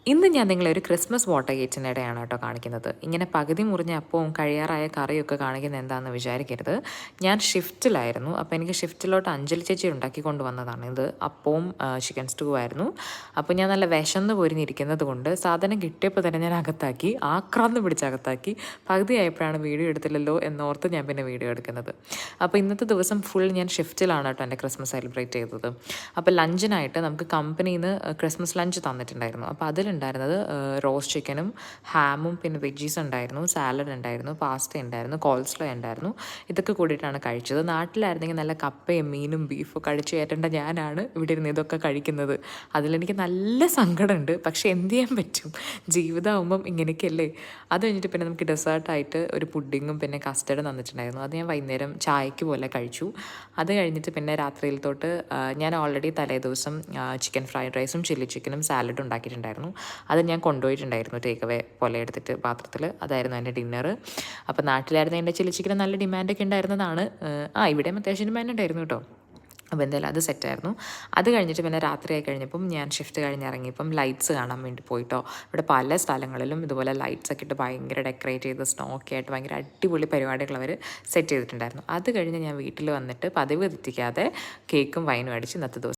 ഇന്ന് ഞാൻ നിങ്ങളെ ഒരു ക്രിസ്മസ് വാട്ടർ കേക്കിനിടെയാണ് കേട്ടോ കാണിക്കുന്നത്. ഇങ്ങനെ പകുതി മുറിഞ്ഞ അപ്പവും കഴിയാറായ കറിയൊക്കെ കാണിക്കുന്നത് എന്താണെന്ന് വിചാരിക്കരുത്. ഞാൻ ഷിഫ്റ്റിലായിരുന്നു. അപ്പോൾ എനിക്ക് ഷിഫ്റ്റിലോട്ട് അഞ്ജലി ചേച്ചി ഉണ്ടാക്കി കൊണ്ടുവന്നതാണ് ഇത്. അപ്പവും ചിക്കൻ സ്റ്റൂ ആയിരുന്നു. അപ്പോൾ ഞാൻ നല്ല വിശന്ന് പോരിഞ്ഞിരിക്കുന്നത് കൊണ്ട് സാധനം കിട്ടിയപ്പോൾ തന്നെ ഞാൻ അകത്താക്കി, ആക്രാന്ന് പിടിച്ച് അകത്താക്കി. പകുതി ആയപ്പോഴാണ് വീഡിയോ എടുത്തില്ലല്ലോ എന്നോർത്ത് ഞാൻ പിന്നെ വീഡിയോ എടുക്കുന്നത്. അപ്പോൾ ഇന്നത്തെ ദിവസം ഫുൾ ഞാൻ ഷിഫ്റ്റിലാണ് കേട്ടോ എൻ്റെ ക്രിസ്മസ് സെലിബ്രേറ്റ് ചെയ്തത്. അപ്പോൾ ലഞ്ചിനായിട്ട് നമുക്ക് കമ്പനിയിൽ നിന്ന് ക്രിസ്മസ് ലഞ്ച് തന്നിട്ടുണ്ടായിരുന്നു. അപ്പോൾ അതിലുണ്ടായിരുന്നത് റോസ്റ്റ് ചിക്കനും ഹാമും പിന്നെ വെജീസ് ഉണ്ടായിരുന്നു, സാലഡ് ഉണ്ടായിരുന്നു, പാസ്ത ഉണ്ടായിരുന്നു, കോൾസ്ലോ ഉണ്ടായിരുന്നു. ഇതൊക്കെ കൂടിയിട്ടാണ് കഴിച്ചത്. നാട്ടിലായിരുന്നെങ്കിൽ നല്ല കപ്പയും മീനും ബീഫും കഴിച്ച് കയറ്റേണ്ട ഞാനാണ് ഇവിടെ ഇരുന്ന് ഇതൊക്കെ കഴിക്കുന്നത്. അതിലെനിക്ക് നല്ല സങ്കടമുണ്ട്. പക്ഷേ എന്ത് ചെയ്യാൻ പറ്റും, ജീവിതമാകുമ്പം ഇങ്ങനെയൊക്കെയല്ലേ. അത് കഴിഞ്ഞിട്ട് പിന്നെ നമുക്ക് ഡെസേർട്ടായിട്ട് ഒരു പുഡിങ്ങും പിന്നെ കസ്റ്റർഡ് തന്നിട്ടുണ്ടായിരുന്നു. അത് ഞാൻ വൈകുന്നേരം ചായക്ക് പോലെ കഴിച്ചു. അത് കഴിഞ്ഞിട്ട് പിന്നെ രാത്രിയിലത്തോട്ട് ഞാൻ ഓൾറെഡി തലേദിവസം ചിക്കൻ ഫ്രൈഡ് റൈസും ചില്ലി ചിക്കനും സാലഡും ഉണ്ടാക്കിയിട്ടുണ്ടായിരുന്നു. അത് ഞാൻ കൊണ്ടുപോയിട്ടുണ്ടായിരുന്നു ടേക്ക് അവേ പോലെ എടുത്തിട്ട് പാത്രത്തിൽ. അതായിരുന്നു എൻ്റെ ഡിന്നർ. അപ്പോൾ നാട്ടിലായിരുന്നു എൻ്റെ ചില്ലി ചിക്കന് നല്ല ഡിമാൻഡൊക്കെ ഉണ്ടായിരുന്നതാണ്. ഇവിടെയും അത്യാവശ്യം ഡിമാൻഡ് ഉണ്ടായിരുന്നു കേട്ടോ. അപ്പോൾ എന്തായാലും അത് സെറ്റായിരുന്നു. അത് കഴിഞ്ഞിട്ട് പിന്നെ രാത്രിയായി കഴിഞ്ഞപ്പം ഞാൻ ഷിഫ്റ്റ് കഴിഞ്ഞിറങ്ങിയപ്പം ലൈറ്റ്സ് കാണാൻ വേണ്ടി പോയിട്ടോ. ഇവിടെ പല സ്ഥലങ്ങളിലും ഇതുപോലെ ലൈറ്റ്സ് ഒക്കെ ഇട്ട് ഭയങ്കര ഡെക്കറേറ്റ് ചെയ്ത് സ്നോ ഒക്കെ ആയിട്ട് ഭയങ്കര അടിപൊളി പരിപാടികൾ അവർ സെറ്റ് ചെയ്തിട്ടുണ്ടായിരുന്നു. അത് കഴിഞ്ഞ് ഞാൻ വീട്ടിൽ വന്നിട്ട് പതിവ് തെറ്റിക്കാതെ കേക്കും വൈനും അടിച്ച് ഇന്നത്തെ ദിവസം